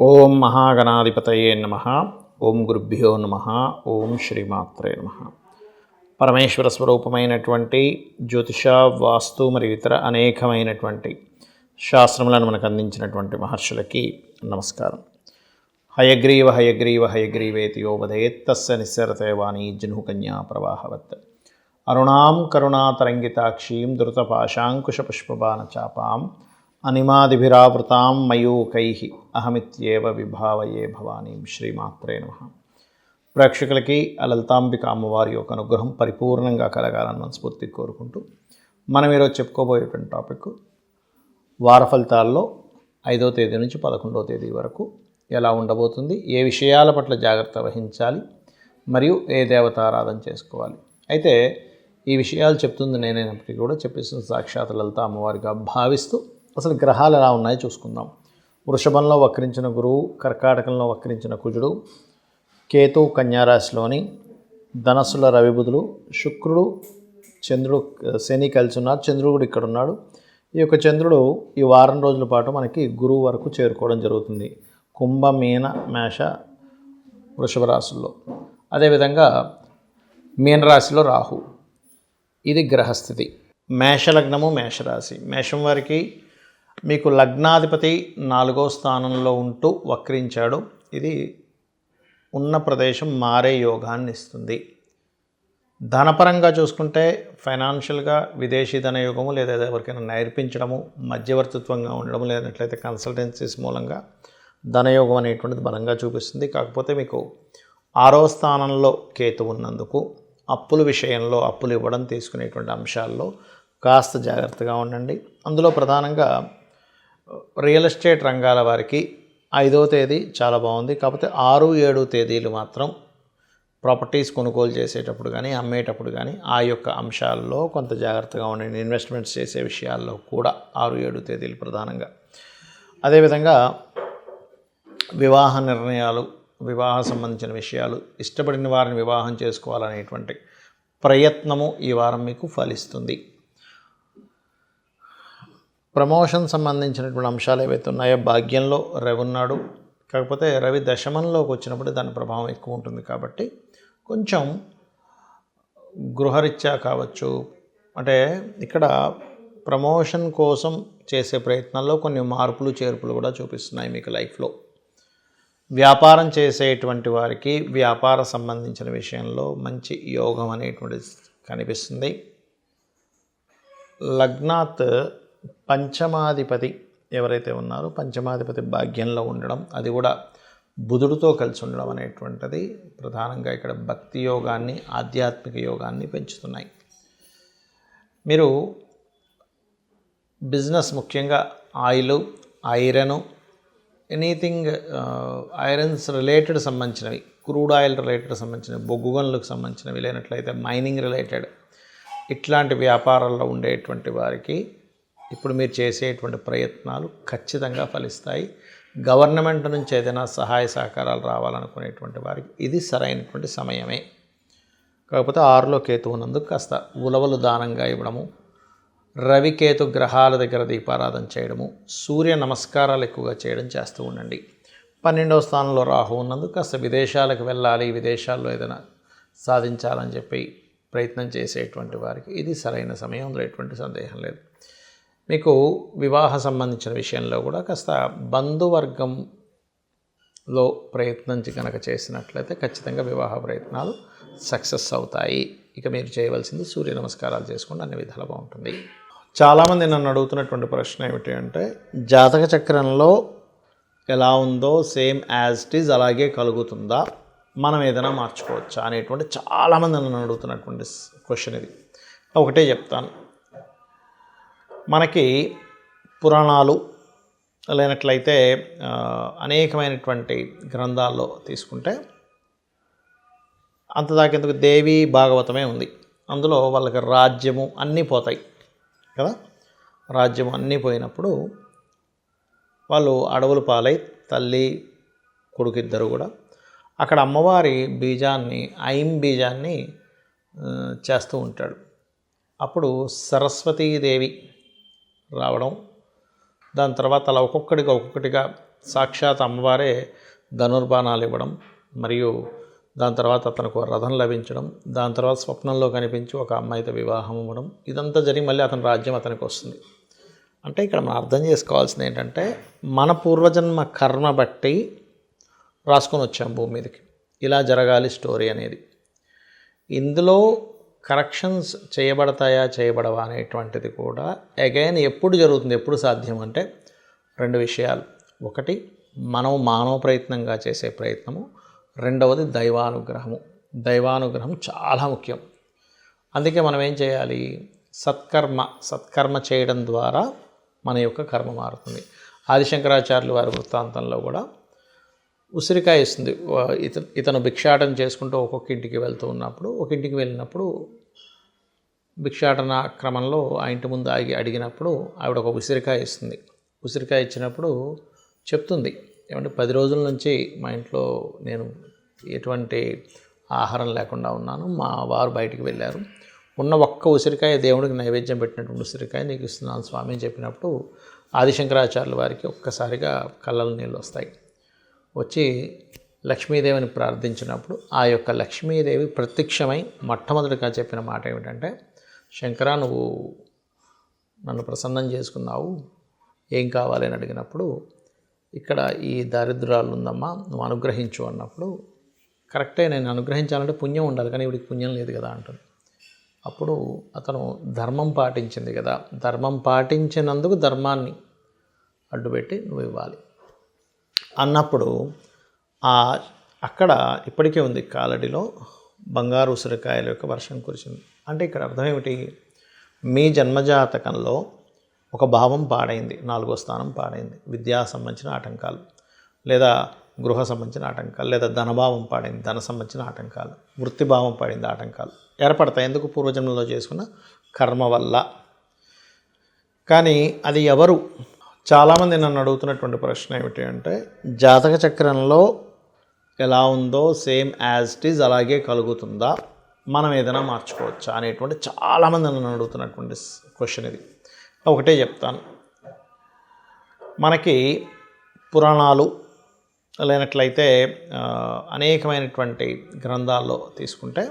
ఓం మహాగణాధిపతయే నమః. ఓం గురుభ్యో నమః. ఓం శ్రీమాత్రే నమః. పరమేశ్వర స్వరూపమైనటువంటి జ్యోతిష, వాస్తు మరియు ఇతర అనేకమైనటువంటి శాస్త్రములను మనకు అందించినటువంటి మహర్షులకి నమస్కారం. హయగ్రీవ హయగ్రీవ హయగ్రీవేతి యోవదేత్ తస్య నిస్సరతే వాణీ జహ్నుకన్యా ప్రవాహవత్. అరుణాం కరుణాతరంగితాక్షీం ధృతపాశాంకుశపుష్పబాణచాపాం అనిమాదిభిరావృతాం మయూకైః అహమిత్యేవ విభావయే భవానీం. శ్రీమాత్రే నమః. ప్రేక్షకులకి లలితాంబిక అమ్మవారి యొక్క అనుగ్రహం పరిపూర్ణంగా కలగాలని మనస్ఫూర్తి కోరుకుంటూ మనం ఈరోజు చెప్పుకోబోయేటువంటి టాపిక్ వార ఫలితాల్లో 5వ తేదీ నుంచి 11వ తేదీ వరకు ఎలా ఉండబోతుంది, ఏ విషయాల పట్ల జాగ్రత్త వహించాలి, మరియు ఏ దేవతారాధన చేసుకోవాలి. అయితే ఈ విషయాలు చెప్తుంది నేనైనప్పటికీ కూడా చెప్పేసిన సాక్షాత్ లలిత అమ్మవారిగా భావిస్తూ అసలు గ్రహాలు ఎలా ఉన్నాయో చూసుకుందాం. వృషభంలో వక్రించిన గురువు, కర్కాటకంలో వక్రించిన కుజుడు, కేతు కన్యారాశిలోని, ధనస్సుల రవిబుధులు, శుక్రుడు, చంద్రుడు, శని కలిసి ఉన్నారు. చంద్రుడు కూడా ఇక్కడ ఉన్నాడు. ఈ యొక్క చంద్రుడు ఈ వారం రోజుల పాటు మనకి గురువు వరకు చేరుకోవడం జరుగుతుంది. కుంభ, మీన, మేష, వృషభ రాశుల్లో. అదేవిధంగా మీనరాశిలో రాహు. ఇది గ్రహస్థితి. మేషలగ్నము, మేషరాశి. మేషం వారికి మీకు లగ్నాధిపతి 4వ స్థానంలో ఉంటూ వక్రించాడు. ఇది ఉన్న ప్రదేశం మారే యోగాన్ని ఇస్తుంది. ధనపరంగా చూసుకుంటే ఫైనాన్షియల్గా విదేశీ ధన యోగము, లేదా ఎవరికైనా నేర్పించడము, మధ్యవర్తిత్వంగా ఉండడము, లేనట్లయితే కన్సల్టెన్సీస్ మూలంగా ధనయోగం అనేటువంటిది బలంగా చూపిస్తుంది. కాకపోతే మీకు 6వ స్థానంలో కేతు ఉన్నందుకు అప్పుల విషయంలో, అప్పులు ఇవ్వడం తీసుకునేటువంటి అంశాల్లో కాస్త జాగ్రత్తగా ఉండండి. అందులో ప్రధానంగా రియల్ ఎస్టేట్ రంగాల వారికి 5వ తేదీ చాలా బాగుంది. కాకపోతే 6, 7 తేదీలు మాత్రం ప్రాపర్టీస్ కొనుగోలు చేసేటప్పుడు కానీ, అమ్మేటప్పుడు కానీ ఆ యొక్క అంశాల్లో కొంత జాగ్రత్తగా ఉండండి. ఇన్వెస్ట్మెంట్స్ చేసే విషయాల్లో కూడా 6, 7 తేదీలు ప్రధానంగా. అదేవిధంగా వివాహ నిర్ణయాలు, వివాహ సంబంధించిన విషయాలు, ఇష్టపడిన వారిని వివాహం చేసుకోవాలనేటువంటి ప్రయత్నము ఈ వారం మీకు ఫలిస్తుంది. ప్రమోషన్ సంబంధించినటువంటి అంశాలు ఏవైతే ఉన్నాయో, భాగ్యంలో రవి ఉన్నాడు. కాకపోతే రవి దశమంలోకి వచ్చినప్పుడు దాని ప్రభావం ఎక్కువ ఉంటుంది. కాబట్టి కొంచెం గృహరీత్యా కావచ్చు, అంటే ఇక్కడ ప్రమోషన్ కోసం చేసే ప్రయత్నాల్లో కొన్ని మార్పులు చేర్పులు కూడా చూపిస్తున్నాయి మీకు లైఫ్లో. వ్యాపారం చేసేటువంటి వారికి వ్యాపార సంబంధించిన విషయంలో మంచి యోగం అనేటువంటిది కనిపిస్తుంది. లగ్నాత్ పంచమాధిపతి ఎవరైతే ఉన్నారో, పంచమాధిపతి భాగ్యంలో ఉండడం, అది కూడా బుధుడితో కలిసి ఉండడం అనేటువంటిది ప్రధానంగా ఇక్కడ భక్తి యోగాన్ని, ఆధ్యాత్మిక యోగాన్ని పెంచుతున్నాయి. మీరు బిజినెస్, ముఖ్యంగా oil, iron, anything irons related సంబంధించినవి, క్రూడ్ ఆయిల్ రిలేటెడ్ సంబంధించినవి, బొగ్గు గనులకు సంబంధించినవి, లేనట్లయితే మైనింగ్ రిలేటెడ్ ఇట్లాంటి వ్యాపారాల్లో ఉండేటువంటి వారికి ఇప్పుడు మీరు చేసేటువంటి ప్రయత్నాలు ఖచ్చితంగా ఫలిస్తాయి. గవర్నమెంట్ నుంచి ఏదైనా సహాయ సహకారాలు రావాలనుకునేటువంటి వారికి ఇది సరైనటువంటి సమయమే. కాకపోతే 6లో కేతు ఉన్నందుకు కాస్త ఉలవలు దానంగా ఇవ్వడము, రవికేతు గ్రహాల దగ్గర దీపారాధన చేయడము, సూర్య నమస్కారాలు ఎక్కువగా చేయడం చేస్తూ ఉండండి. 12వ స్థానంలో రాహు ఉన్నందుకు కాస్త విదేశాలకు వెళ్ళాలి, విదేశాల్లో ఏదైనా సాధించాలని చెప్పి ప్రయత్నం చేసేటువంటి వారికి ఇది సరైన సమయం, అందులో ఎటువంటి సందేహం లేదు. మీకు వివాహ సంబంధించిన విషయంలో కూడా కాస్త బంధువర్గంలో ప్రయత్నం కనుక చేసినట్లయితే ఖచ్చితంగా వివాహ ప్రయత్నాలు సక్సెస్ అవుతాయి. ఇక మీరు చేయవలసింది సూర్య నమస్కారాలు చేసుకుంటే అన్ని విధాలు బాగుంటుంది. చాలామంది నన్ను అడుగుతున్నటువంటి ప్రశ్న ఏమిటి అంటే, జాతక చక్రంలో ఎలా ఉందో సేమ్ యాజ్ ఇట్ ఈజ్ అలాగే కలుగుతుందా, మనం ఏదైనా మార్చుకోవచ్చా అనేటువంటి చాలామంది నన్ను అడుగుతున్నటువంటి క్వశ్చన్ ఇది. ఒకటే చెప్తాను, మనకి పురాణాలు లేనట్లయితే అనేకమైనటువంటి గ్రంథాల్లో తీసుకుంటే అంతదాకెందుకు దేవి భాగవతమే ఉంది. అందులో వాళ్ళకి రాజ్యము అన్నీ పోతాయి కదా. రాజ్యం అన్నీ పోయినప్పుడు వాళ్ళు అడవులు పాలై, తల్లి కొడుకు ఇద్దరు కూడా అక్కడ అమ్మవారి బీజాన్ని, ఐం బీజాన్ని చేస్తూ ఉంటాడు. అప్పుడు సరస్వతీదేవి రావడం, దాని తర్వాత అలా ఒక్కొక్కటిగా సాక్షాత్ అమ్మవారే ధనుర్బాణాలు ఇవ్వడం, మరియు దాని తర్వాత అతనికి ఒక రథం లభించడం, దాని తర్వాత స్వప్నంలో కనిపించి ఒక అమ్మాయితో వివాహం అవ్వడం, ఇదంతా జరిగి మళ్ళీ అతని రాజ్యం అతనికి వస్తుంది. అంటే ఇక్కడ మనం అర్థం చేసుకోవాల్సింది ఏంటంటే, మన పూర్వజన్మ కర్మ బట్టి రాసుకొని వచ్చాం భూమి మీదకి, ఇలా జరగాలి స్టోరీ అనేది. ఇందులో కరెక్షన్స్ చేయబడతాయా చేయబడవా అనేటువంటిది కూడా అగైన్ ఎప్పుడు జరుగుతుంది, ఎప్పుడు సాధ్యం అంటే 2 విషయాలు. ఒకటి మనం మానవ ప్రయత్నంగా చేసే ప్రయత్నము, రెండవది దైవానుగ్రహము. దైవానుగ్రహం చాలా ముఖ్యం. అందుకే మనం ఏం చేయాలి, సత్కర్మ చేయడం ద్వారా మన యొక్క కర్మ మారుతుంది. ఆదిశంకరాచార్యులు వారి వృత్తాంతంలో కూడా ఉసిరికాయ ఇస్తుంది. ఇతను భిక్షాటన చేసుకుంటూ ఒక్కొక్క ఇంటికి వెళ్తూ ఉన్నప్పుడు, ఒక ఇంటికి వెళ్ళినప్పుడు భిక్షాటన క్రమంలో ఆ ఇంటి ముందు అడిగినప్పుడు ఆవిడ ఒక ఉసిరికాయ ఇస్తుంది. ఉసిరికాయ ఇచ్చినప్పుడు చెప్తుంది, ఏమంటే 10 రోజుల నుంచి మా ఇంట్లో నేను ఎటువంటి ఆహారం లేకుండా ఉన్నాను, మా వారు బయటికి వెళ్ళారు, ఉన్న ఒక్క ఉసిరికాయ దేవుడికి నైవేద్యం పెట్టినటువంటి ఉసిరికాయ నీకు ఇస్తున్నాను స్వామి అని చెప్పినప్పుడు ఆదిశంకరాచార్యుల వారికి ఒక్కసారిగా కళ్ళలో నీళ్ళు వస్తాయి. వచ్చి లక్ష్మీదేవిని ప్రార్థించినప్పుడు ఆ యొక్క లక్ష్మీదేవి ప్రత్యక్షమై మొట్టమొదటిగా చెప్పిన మాట ఏమిటంటే, శంకర నువ్వు నన్ను ప్రసన్నం చేసుకున్నావు, ఏం కావాలి అని అడిగినప్పుడు, ఇక్కడ ఈ దారిద్ర్యాలు ఉందమ్మా నువ్వు అనుగ్రహించు అన్నప్పుడు, కరెక్టే నేను అనుగ్రహించాలంటే పుణ్యం ఉండాలి, కానీ ఇవిడికి పుణ్యం లేదు కదా అంటుంది. అప్పుడు అతను ధర్మం పాటించింది కదా, ధర్మం పాటించినందుకు ధర్మాన్ని అడ్డుపెట్టి నువ్వు ఇవ్వాలి అన్నప్పుడు అక్కడ ఇప్పటికే ఉంది కాలడిలో బంగారు ఉసిరికాయల యొక్క వర్షం కురిసింది. అంటే ఇక్కడ అర్థం ఏమిటి, మీ జన్మజాతకంలో ఒక భావం పాడైంది, 4వ స్థానం పాడైంది, విద్యా సంబంధించిన ఆటంకాలు, లేదా గృహ సంబంధించిన ఆటంకాలు, లేదా ధనభావం పాడైంది, ధన సంబంధించిన ఆటంకాలు, వృత్తిభావం పడింది, ఆటంకాలు ఏర్పడతాయి. ఎందుకు, పూర్వజన్మలో చేసుకున్న కర్మ వల్ల. కానీ అది ఎవరు, చాలామంది నన్ను అడుగుతున్నటువంటి ప్రశ్న ఏమిటి అంటే, జాతక చక్రంలో ఎలా ఉందో సేమ్ యాజ్ ఇట్ ఈజ్ అలాగే కలుగుతుందా, మనం ఏదైనా మార్చుకోవచ్చా అనేటువంటి చాలామంది నన్ను అడుగుతున్నటువంటి క్వశ్చన్ ఇది. ఒకటే చెప్తాను, మనకి పురాణాలు లేనట్లయితే అనేకమైనటువంటి గ్రంథాల్లో తీసుకుంటే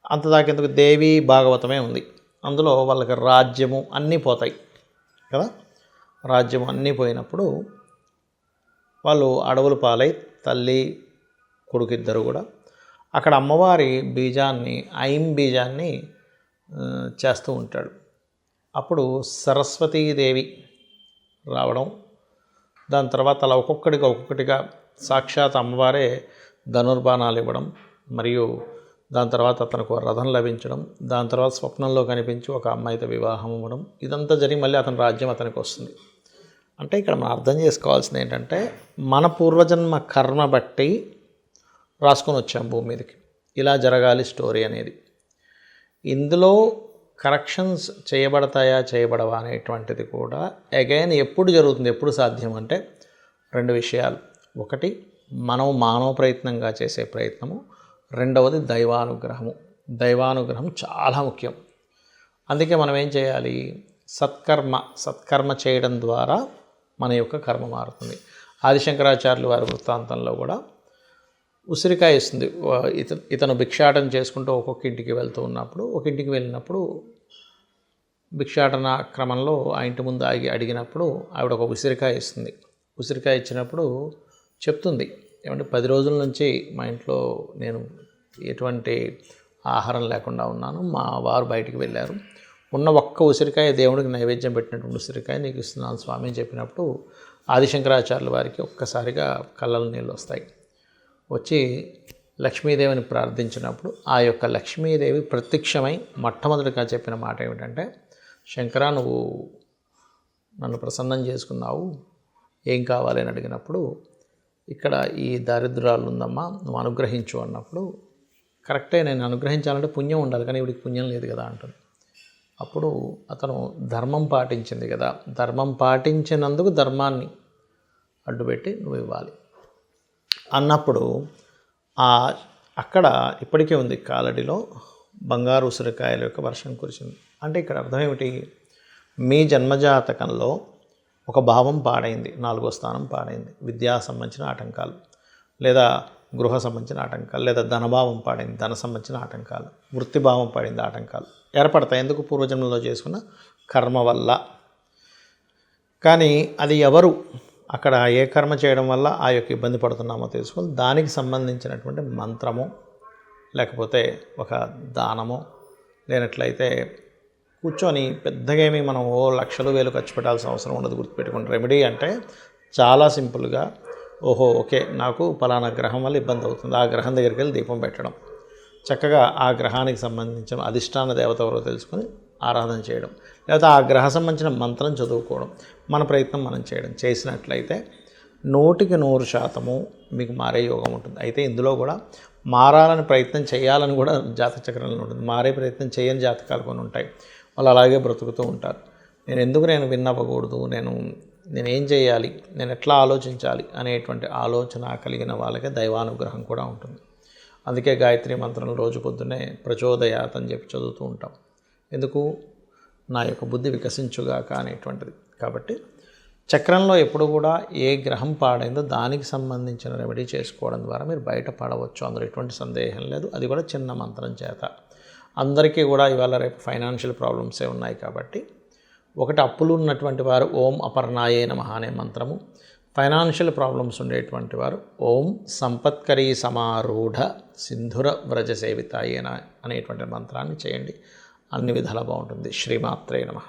అంతదాకెందుకు దేవి భాగవతమే ఉంది, అందులో వాళ్ళకి రాజ్యము అన్నీ పోతాయి కదా. రాజ్యం అన్నీ పోయినప్పుడు వాళ్ళు అడవుల పాలై తల్లి కొడుకు ఇద్దరు కూడా అక్కడ అమ్మవారి బీజాన్ని, ఐం బీజాన్ని చేస్తూ ఉంటాడు. అప్పుడు సరస్వతీదేవి రావడం, దాని తర్వాత అలా ఒక్కొక్కటిగా సాక్షాత్ అమ్మవారే ధనుర్బాణాలు ఇవ్వడం, మరియు దాని తర్వాత అతనికి ఒక రథం లభించడం, దాని తర్వాత స్వప్నంలో కనిపించి ఒక అమ్మాయితో వివాహం అవ్వడం, ఇదంతా జరిగి మళ్ళీ అతని రాజ్యం అతనికి వస్తుంది. అంటే ఇక్కడ మనం అర్థం చేసుకోవాల్సింది ఏంటంటే, మన పూర్వజన్మ కర్మ బట్టి రాసుకొని వచ్చాం భూమి మీదకి, ఇలా జరగాలి స్టోరీ అనేది. ఇందులో కరెక్షన్స్ చేయబడతాయా చేయబడవా అనేటువంటిది కూడా అగైన్ ఎప్పుడు జరుగుతుంది, ఎప్పుడు సాధ్యం అంటే 2 విషయాలు. ఒకటి మనం మానవ ప్రయత్నంగా చేసే ప్రయత్నము, రెండవది దైవానుగ్రహము. దైవానుగ్రహం చాలా ముఖ్యం. అందుకే మనం ఏం చేయాలి, సత్కర్మ చేయడం ద్వారా మన యొక్క కర్మ మారుతుంది. ఆదిశంకరాచార్యులు వారి వృత్తాంతంలో కూడా ఉసిరికాయ ఇస్తుంది. ఇతను భిక్షాటన చేసుకుంటూ ఒక్కొక్క ఇంటికి వెళ్తూ ఉన్నప్పుడు, ఒక ఇంటికి వెళ్ళినప్పుడు భిక్షాటన క్రమంలో ఆ ఇంటి ముందు అడిగినప్పుడు ఆవిడ ఒక ఉసిరికాయ ఇస్తుంది. ఉసిరికాయ ఇచ్చినప్పుడు చెప్తుంది, ఏమంటే 10 రోజుల నుంచి మా ఇంట్లో నేను ఎటువంటి ఆహారం లేకుండా ఉన్నాను, మా వారు బయటికి వెళ్ళారు, ఉన్న ఒక్క ఉసిరికాయ దేవుడికి నైవేద్యం పెట్టినటువంటి ఉసిరికాయ నీకు ఇస్తున్నాను స్వామి అని చెప్పినప్పుడు ఆదిశంకరాచార్యుల వారికి ఒక్కసారిగా కళ్ళలో నీళ్ళు వస్తాయి. వచ్చి లక్ష్మీదేవిని ప్రార్థించినప్పుడు ఆ యొక్క లక్ష్మీదేవి ప్రత్యక్షమై మొట్టమొదటిగా చెప్పిన మాట ఏమిటంటే, శంకర నువ్వు నన్ను ప్రసన్నం చేసుకున్నావు, ఏం కావాలి అని అడిగినప్పుడు, ఇక్కడ ఈ దారిద్ర్యాలు ఉందమ్మా నువ్వు అనుగ్రహించు అన్నప్పుడు, కరెక్టే నేను అనుగ్రహించాలంటే పుణ్యం ఉండాలి, కానీ ఇవిడికి పుణ్యం లేదు కదా అంటుంది. అప్పుడు అతను ధర్మం పాటించింది కదా, ధర్మం పాటించినందుకు ధర్మాన్ని అడ్డుపెట్టి నువ్వు ఇవ్వాలి అన్నప్పుడు అక్కడ ఇప్పటికే ఉంది కాలడిలో బంగారు ఉసిరికాయల యొక్క వర్షం కురిసింది. అంటే ఇక్కడ అర్థం ఏమిటి, మీ జన్మజాతకంలో ఒక భావం పాడైంది, 4వ స్థానం పాడైంది, విద్యా సంబంధించిన ఆటంకాలు, లేదా గృహ సంబంధించిన ఆటంకాలు, లేదా ధనభావం పాడైంది, ధన సంబంధించిన ఆటంకాలు, వృత్తిభావం పడింది, ఆటంకాలు ఏర్పడతాయి. ఎందుకు? పూర్వజన్మలో చేసుకున్న కర్మ వల్ల. కానీ అది ఎవరు అక్కడ ఏ కర్మ చేయడం వల్ల ఆ యొక్క ఇబ్బంది పడుతున్నామో తెలుసుకొని దానికి సంబంధించినటువంటి మంత్రము, లేకపోతే ఒక దానము, లేనట్లయితే కూర్చొని పెద్దగా ఏమి మనం లక్షలు వేలు ఖర్చు పెట్టాల్సిన అవసరం ఉండదు. గుర్తుపెట్టుకోండి, రెమెడీ అంటే చాలా సింపుల్గా, ఓకే నాకు పలానా గ్రహం వల్ల ఇబ్బంది అవుతుంది, ఆ గ్రహం దగ్గరికి వెళ్ళి దీపం పెట్టడం, చక్కగా ఆ గ్రహానికి సంబంధించిన అధిష్టాన దేవత ఎవరో తెలుసుకొని ఆరాధన చేయడం, లేకపోతే ఆ గ్రహ సంబంధించిన మంత్రం చదువుకోవడం, మన ప్రయత్నం మనం చేయడం చేసినట్లయితే 100% మీకు మారే యోగం ఉంటుంది. అయితే ఇందులో కూడా మారాలని ప్రయత్నం చేయాలని కూడా జాతక చక్రంలో ఉంటుంది. మారే ప్రయత్నం చేయని జాతకాలు కొన్ని ఉంటాయి, వాళ్ళు అలాగే బ్రతుకుతూ ఉంటారు. నేను విన్నవ్వకూడదు, నేనేం చేయాలి, నేను ఎట్లా ఆలోచించాలి అనేటువంటి ఆలోచన కలిగిన వాళ్ళకే దైవానుగ్రహం కూడా ఉంటుంది. అందుకే గాయత్రి మంత్రం రోజు పొద్దున్నే ప్రచోదయాత్ అని చెప్పి చదువుతూ ఉంటాం. ఎందుకు? నా యొక్క బుద్ధి వికసించుగాక అనేటువంటిది. కాబట్టి చక్రంలో ఎప్పుడు కూడా ఏ గ్రహం పాడైందో దానికి సంబంధించిన రెమెడీ చేసుకోవడం ద్వారా మీరు బయటపడవచ్చు, అందులో ఎటువంటి సందేహం లేదు. అది కూడా చిన్న మంత్రం చేత. అందరికీ కూడా ఇవాళ రేపు ఫైనాన్షియల్ ప్రాబ్లమ్సే ఉన్నాయి కాబట్టి, ఒకటి అప్పులు ఉన్నటువంటి వారు ఓం అపర్ణాయే నమః అనే మంత్రము, ఫైనాన్షియల్ ప్రాబ్లమ్స్ ఉండేటువంటి వారు ఓం సంపత్కరీ సమారూఢ సింధుర వ్రజ సేవితాయేన అనేటువంటి మంత్రాన్ని చేయండి. అన్ని విధాలా బాగుంటుంది. శ్రీమాత్రే నమః.